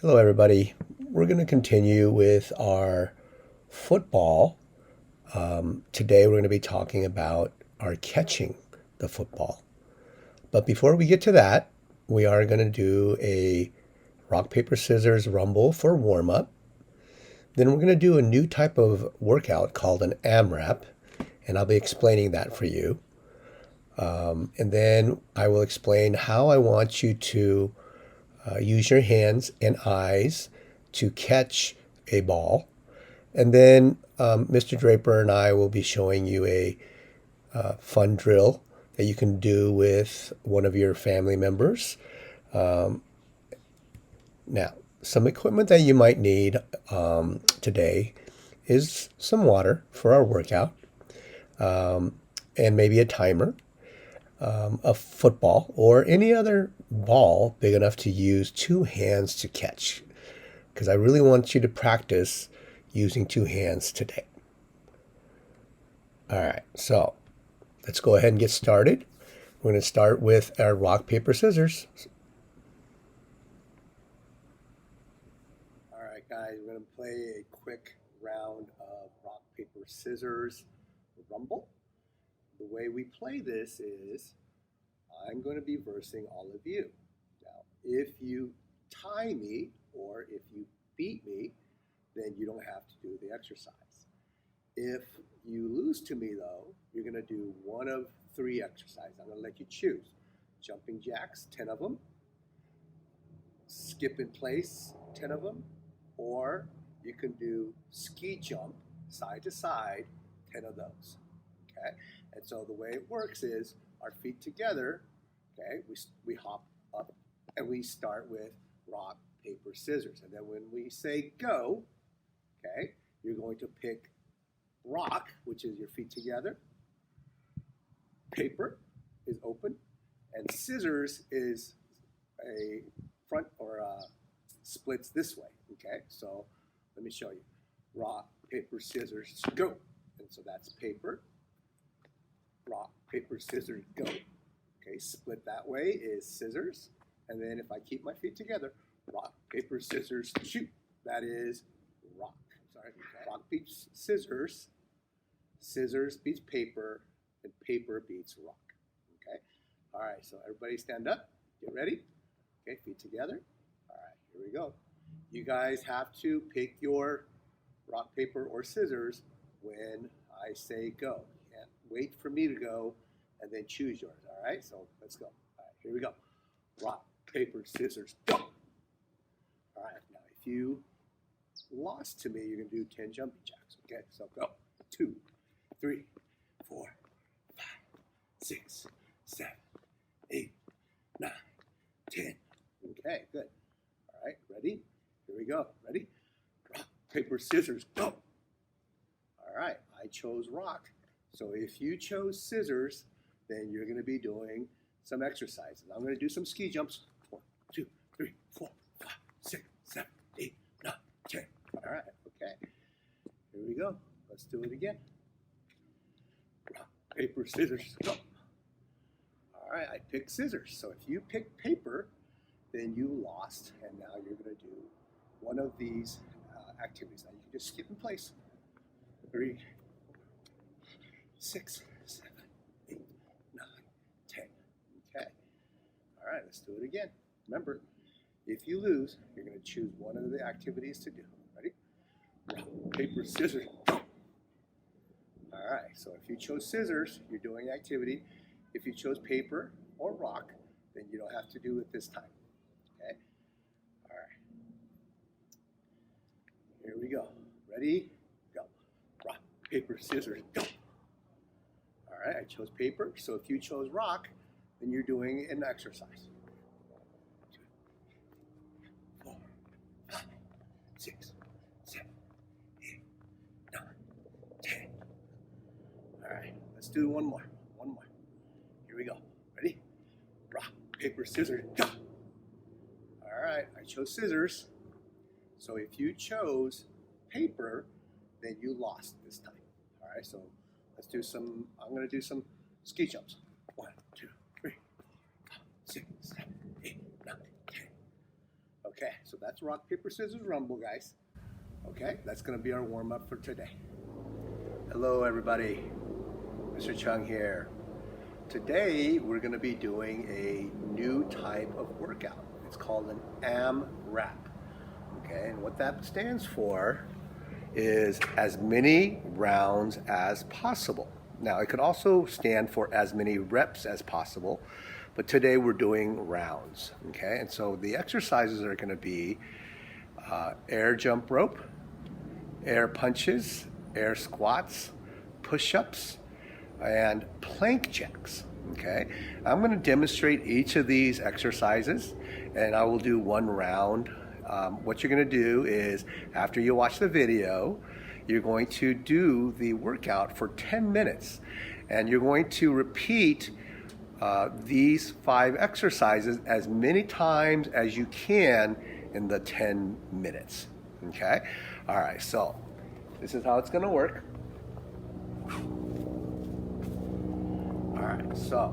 Hello, everybody. We're going to continue with our football. Today, we're going to be talking about our catching the football. But before we get to that, we are going to do a rock, paper, scissors rumble for warm up. Then we're going to do a new type of workout called an AMRAP, and I'll be explaining that for you. And then I will explain how I want you to use your hands and eyes to catch a ball. And then Mr. Draper and I will be showing you a fun drill that you can do with one of your family members. Now, some equipment that you might need today is some water for our workout, and maybe a timer, a football, or any other ball big enough to use two hands to catch. Because I really want you to practice using two hands today. All right, so let's go ahead and get started. We're going to start with our rock, paper, scissors. All right, guys, we're going to play a quick round of rock, paper, scissors rumble. The way we play this is I'm going to be versing all of you. Now, if you tie me or if you beat me, then you don't have to do the exercise. If you lose to me, though, you're going to do one of three exercises. I'm going to let you choose. Jumping jacks, 10 of them. Skip in place, 10 of them. Or you can do ski jump, side to side, 10 of those. Okay? And so the way it works is our feet together, okay, we hop up and we start with rock, paper, scissors. And then when we say go, okay, you're going to pick rock, which is your feet together. Paper is open. And scissors is a front or splits this way. Okay, so let me show you. Rock, paper, scissors, go. And so that's paper. Rock, paper, scissors, go. Okay, split that way is scissors. And then if I keep my feet together, rock, paper, scissors, shoot. That is rock. Sorry, rock beats scissors. Scissors beats paper, and paper beats rock. Okay? All right, so everybody stand up. Get ready. Okay, feet together. All right, here we go. You guys have to pick your rock, paper, or scissors when I say go. You can't wait for me to go and then choose yours. All right, so let's go. All right, here we go. Rock, paper, scissors, go. All right, now if you lost to me, you're going to do 10 jumping jacks. Okay, so go. 2, 3, 4, 5, 6, 7, 8, 9, 10. Okay, good. All right, ready? Here we go. Ready? Rock, paper, scissors, go. All right, I chose rock. So if you chose scissors, then you're going to be doing some exercises. I'm going to do some ski jumps. 1, 2, 3, 4, 5, 6, 7, 8, 9, 10. All right, okay. Here we go. Let's do it again. Rock, paper, scissors, go. All right, I picked scissors. So if you picked paper, then you lost, and now you're going to do one of these activities. Now you can just skip in place. 3, 6, 7, 8, 9, 10. Okay. All right, let's do it again. Remember, if you lose, you're going to choose one of the activities to do. Ready? Rock, paper, scissors, go. All right, so if you chose scissors, you're doing activity. If you chose paper or rock, then you don't have to do it this time. Okay? All right. Here we go. Ready? Go. Rock, paper, scissors, go. All right, I chose paper. So if you chose rock, then you're doing an exercise. 2, 4, 5, 6, 7, 8, 9, 10. All right, let's do one more. One more. Here we go. Ready? Rock, paper, scissors, go. All right, I chose scissors. So if you chose paper, then you lost this time. All right, so let's do some, I'm going to do some ski jumps. 1, 2, 3, 4, 5, 6, 7, 8, 9, 10. Okay, so that's rock, paper, scissors, rumble, guys. Okay, that's gonna be our warm-up for today. Hello, everybody. Mr. Chung here. Today, we're gonna be doing a new type of workout. It's called an AMRAP. Okay, and what that stands for is as many rounds as possible. Now, it could also stand for as many reps as possible, but today we're doing rounds, okay? And so the exercises are gonna be air jump rope, air punches, air squats, push-ups, and plank jacks, okay? I'm gonna demonstrate each of these exercises, and I will do one round. What you're gonna do is, after you watch the video, you're going to do the workout for 10 minutes, and you're going to repeat these 5 exercises as many times as you can in the 10 minutes, okay? All right, so this is how it's gonna work. All right, so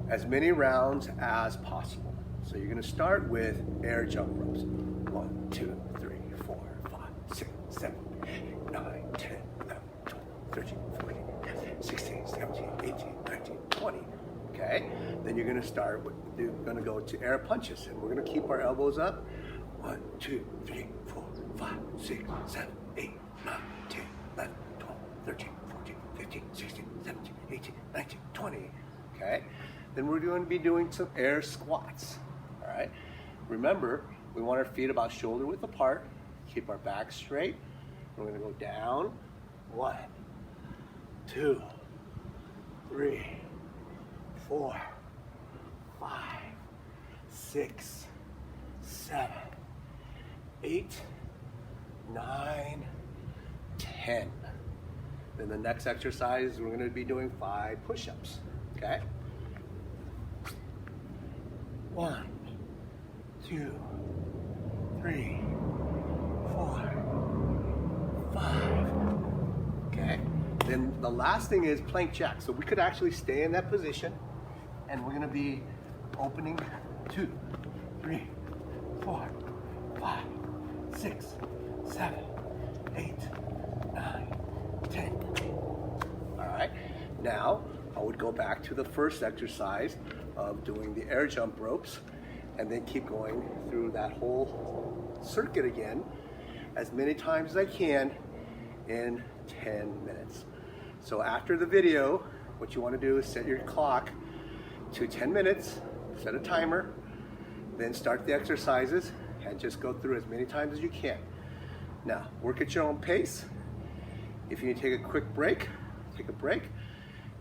as many rounds as possible. So you're gonna start with air jump ropes. 1, 2, 3, 4, 5, 6, 7, 8, 9, 10, 11, 12, 13, 14, 15, 16, 17, 18, 19, 20. Okay? Then you're gonna start with, you're gonna go to air punches, and we're gonna keep our elbows up. 1, 2, 3, 4, 5, 6, 7, 8, 9, 10, 11, 12, 13, 14, 15, 16, 17, 18, 19, 20. Okay? Then we're going to be doing some air squats. All right? Remember, we want our feet about shoulder width apart. Keep our back straight. We're going to go down. 1, 2, 3, 4, 5, 6, 7, 8, 9, 10. Then the next exercise, we're going to be doing 5 push-ups. Okay? 1, 2, 3, 4, 5. Okay? Then the last thing is plank jack. So we could actually stay in that position, and we're gonna be opening 2, 3, 4, 5, 6, 7, 8, 9, 10. All right. Now, I would go back to the first exercise of doing the air jump ropes, and then keep going through that whole circuit again as many times as I can in 10 minutes. So after the video, what you want to do is set your clock to 10 minutes, set a timer, then start the exercises and just go through as many times as you can. Now, work at your own pace. If you need to take a quick break, take a break.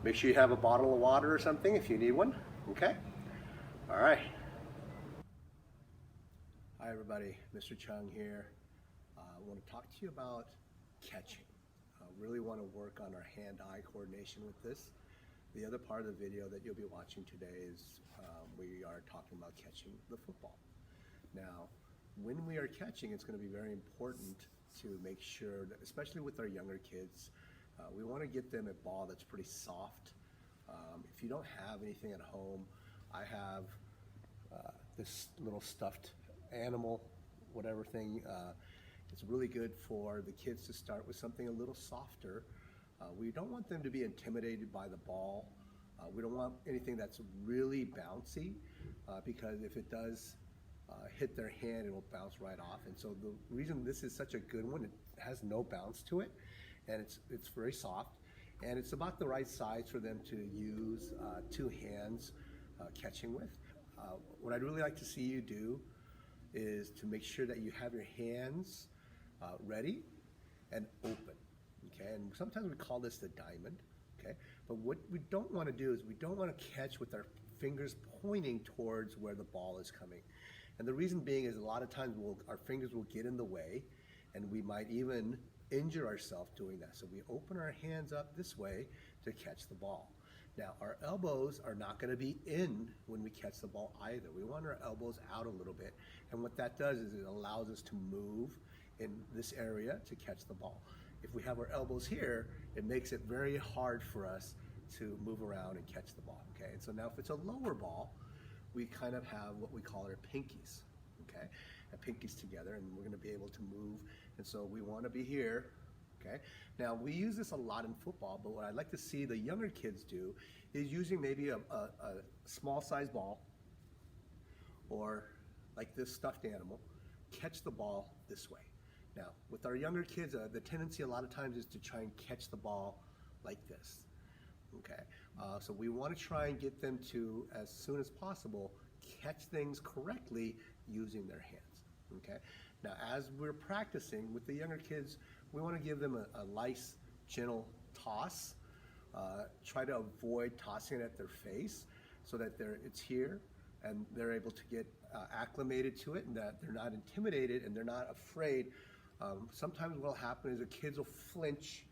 Make sure you have a bottle of water or something if you need one, okay? All right. Hi everybody, Mr. Chung here. I want to talk to you about catching. I really want to work on our hand-eye coordination with this. The other part of the video that you'll be watching today is we are talking about catching the football. Now, when we are catching, it's going to be very important to make sure that, especially with our younger kids, we want to get them a ball that's pretty soft. If you don't have anything at home, I have this little stuffed animal, whatever thing. It's really good for the kids to start with something a little softer. We don't want them to be intimidated by the ball. We don't want anything that's really bouncy because if it does hit their hand, it will bounce right off. And so the reason this is such a good one, it has no bounce to it, and it's very soft, and it's about the right size for them to use 2 hands catching with. What I'd really like to see you do is to make sure that you have your hands ready and open, okay? And sometimes we call this the diamond, okay? But what we don't want to do is we don't want to catch with our fingers pointing towards where the ball is coming. And the reason being is a lot of times our fingers will get in the way, and we might even injure ourselves doing that. So we open our hands up this way to catch the ball. Now, our elbows are not going to be in when we catch the ball either. We want our elbows out a little bit. And what that does is it allows us to move in this area to catch the ball. If we have our elbows here, it makes it very hard for us to move around and catch the ball, okay? And so now if it's a lower ball, we kind of have what we call our pinkies, okay? And pinkies together, and we're gonna be able to move. And so we wanna be here, okay? Now, we use this a lot in football, but what I'd like to see the younger kids do is using maybe a small size ball, or like this stuffed animal, catch the ball this way. Now, with our younger kids, the tendency a lot of times is to try and catch the ball like this, okay? So we want to try and get them to, as soon as possible, catch things correctly using their hands, okay? Now, as we're practicing with the younger kids, we want to give them a nice, gentle toss. Try to avoid tossing it at their face so that it's here and they're able to get acclimated to it, and that they're not intimidated and they're not afraid. Sometimes what will happen is the kids will flinch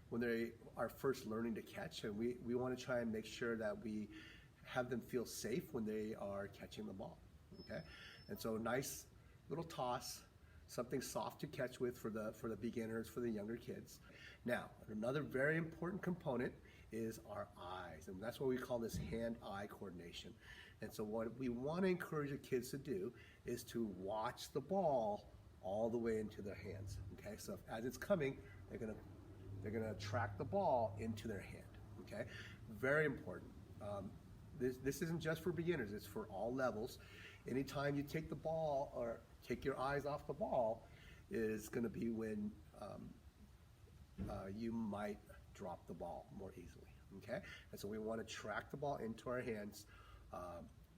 when they are first learning to catch, and we want to try and make sure that we have them feel safe when they are catching the ball, okay? And so nice little toss, something soft to catch with for the beginners, for the younger kids. Now, another very important component is our eyes, and that's what we call this hand-eye coordination. And so what we want to encourage the kids to do is to watch the ball all the way into their hands, okay? So as it's coming, they're gonna track the ball into their hand, okay? Very important. This isn't just for beginners, it's for all levels. Anytime you take the ball or take your eyes off the ball is gonna be when you might drop the ball more easily, okay? And so we wanna track the ball into our hands.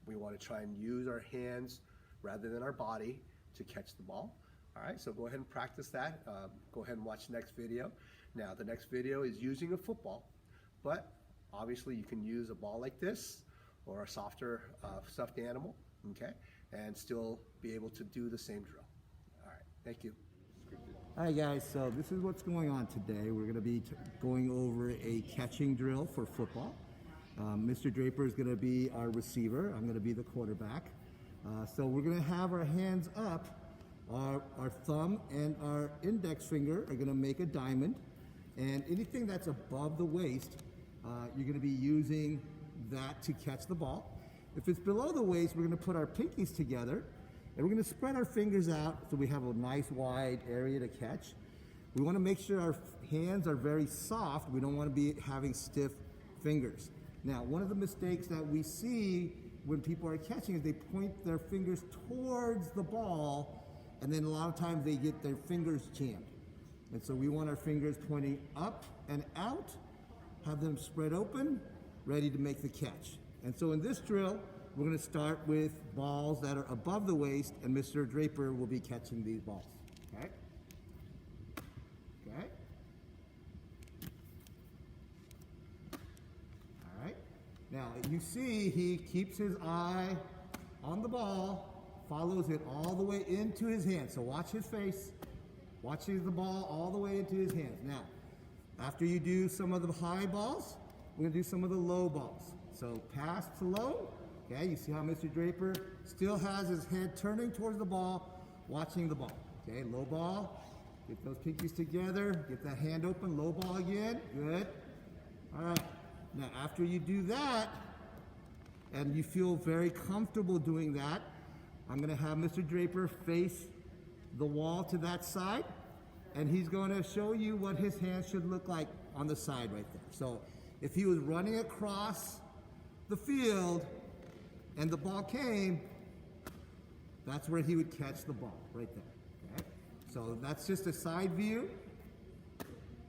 We wanna try and use our hands rather than our body to catch the ball. All right, so go ahead and practice that. Go ahead and watch the next video. Now, the next video is using a football, but obviously you can use a ball like this or a softer stuffed animal, okay, and still be able to do the same drill. All right, thank you. Hi guys, so this is what's going on today. We're going to be going over a catching drill for football. Mr. Draper is going to be our receiver. I'm going to be the quarterback. So we're going to have our hands up. Our thumb and our index finger are going to make a diamond, and anything that's above the waist, you're going to be using that to catch the ball. If it's below the waist, we're going to put our pinkies together, and we're going to spread our fingers out so we have a nice wide area to catch. We want to make sure our hands are very soft. We don't want to be having stiff fingers. Now, one of the mistakes that we see when people are catching is they point their fingers towards the ball, and then a lot of times they get their fingers jammed. And so we want our fingers pointing up and out, have them spread open, ready to make the catch. And so in this drill, we're going to start with balls that are above the waist, and Mr. Draper will be catching these balls. Okay? Okay? All right. Now, you see he keeps his eye on the ball, follows it all the way into his hand. So watch his face, watches the ball all the way into his hands. Now, after you do some of the high balls, we're gonna do some of the low balls. So pass to low, okay? You see how Mr. Draper still has his head turning towards the ball, watching the ball. Okay, low ball, get those pinkies together, get that hand open, low ball again, good. All right, now after you do that, and you feel very comfortable doing that, I'm going to have Mr. Draper face the wall to that side, and he's going to show you what his hands should look like on the side right there. So if he was running across the field and the ball came, that's where he would catch the ball, right there. Okay? So that's just a side view.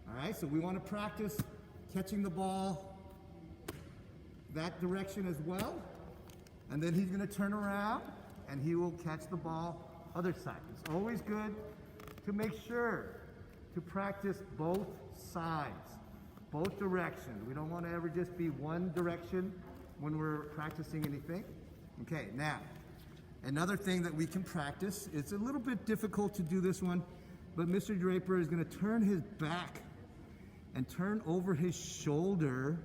All right, so we want to practice catching the ball that direction as well. And then he's going to turn around and he will catch the ball other side. It's always good to make sure to practice both sides, both directions. We don't want to ever just be one direction when we're practicing anything. Okay, now, another thing that we can practice, it's a little bit difficult to do this one, but Mr. Draper is going to turn his back and turn over his shoulder,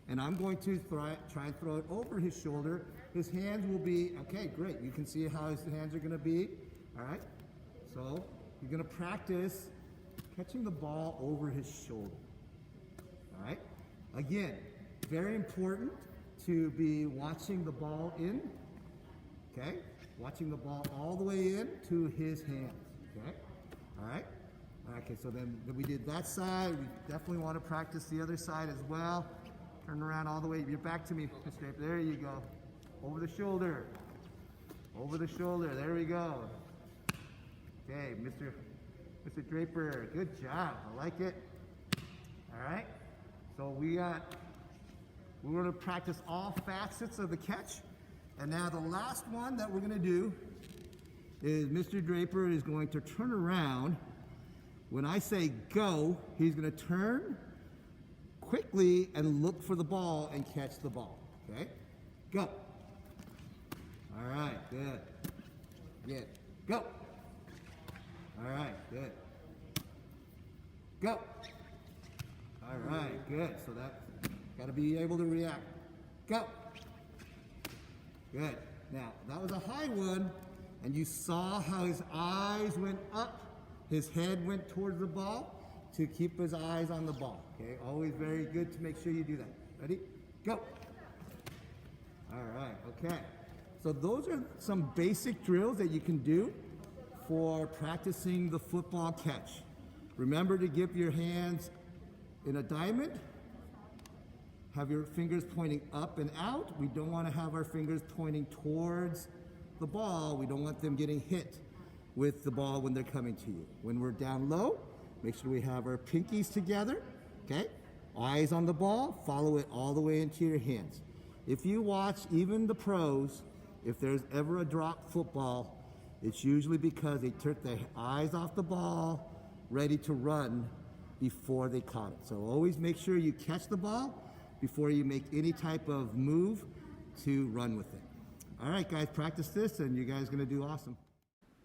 and I'm going to try and throw it over his shoulder. His hands will be, okay, great. You can see how his hands are going to be, all right? So you're going to practice catching the ball over his shoulder, all right? Again, very important to be watching the ball in, okay? watching the ball all the way into his hands. Okay? All right? Okay, so then we did that side. We definitely want to practice the other side as well. Turn around all the way. You're back to me, Mr. Draper. There you go. Over the shoulder. Over the shoulder. There we go. Okay, Mr. Draper, good job. I like it. All right. So we're going to practice all facets of the catch. And now the last one that we're going to do is Mr. Draper is going to turn around. When I say go, he's going to turn quickly and look for the ball and catch the ball. Okay? Go. All right, good. Good. Go. All right, good. Go. All right, good. So that's got to be able to react. Go. Good. Now, that was a high one, and you saw how his eyes went up. His head went towards the ball to keep his eyes on the ball. Okay, always very good to make sure you do that. Ready? Go. All right, okay. So those are some basic drills that you can do for practicing the football catch. Remember to get your hands in a diamond. Have your fingers pointing up and out. We don't want to have our fingers pointing towards the ball. We don't want them getting hit with the ball when they're coming to you. When we're down low, make sure we have our pinkies together, okay? Eyes on the ball, follow it all the way into your hands. If you watch even the pros, if there's ever a drop football, it's usually because they took their eyes off the ball, ready to run before they caught it. So always make sure you catch the ball before you make any type of move to run with it. All right, guys, practice this, and you guys are gonna do awesome.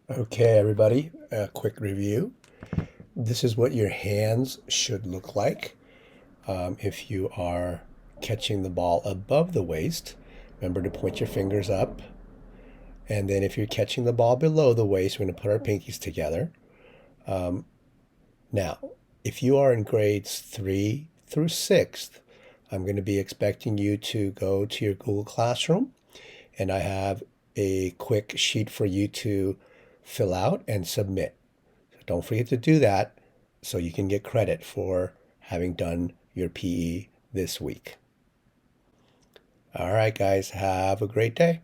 Okay, everybody, a quick review. This is what your hands should look like if you are catching the ball above the waist. Remember to point your fingers up. And then if you're catching the ball below the waist, we're going to put our pinkies together. Now, if you are in grades 3 through 6th, I'm going to be expecting you to go to your Google Classroom, and I have a quick sheet for you to fill out and submit. So don't forget to do that so you can get credit for having done your PE this week. All right, guys, have a great day.